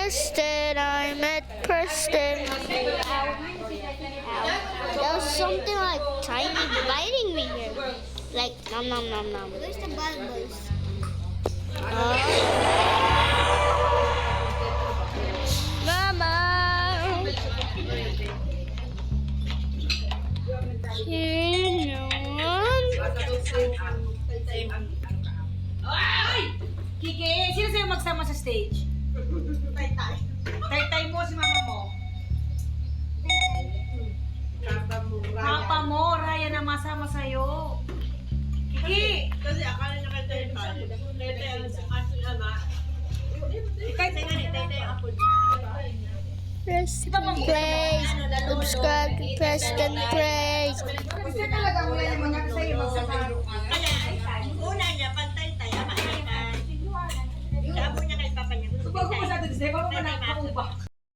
Preston, I met Preston. There was something like tiny biting me here. Like, nom nom nom nom. Where's the bubbles? Mama! Ay! Kiki, sino sa'yo magsama sa stage? Tay-tay. Tay-tay mo si mama mo. Papa mo, Raya na masama sa'yo. Kiki! Kasi akala niya kay Tay-tay. Tay-tay ang aking ama. Tay-tay ang apo niya. Preston Praise. Subscribe to Preston Praise. Gusto talaga mo yan yung mga sa'yo magsasaro ka. Kaya, una niya, pag Tay-tay, ama niya. Kamo niya kay Papa niya. Bago mo sa ito, bago ka nakakaubak.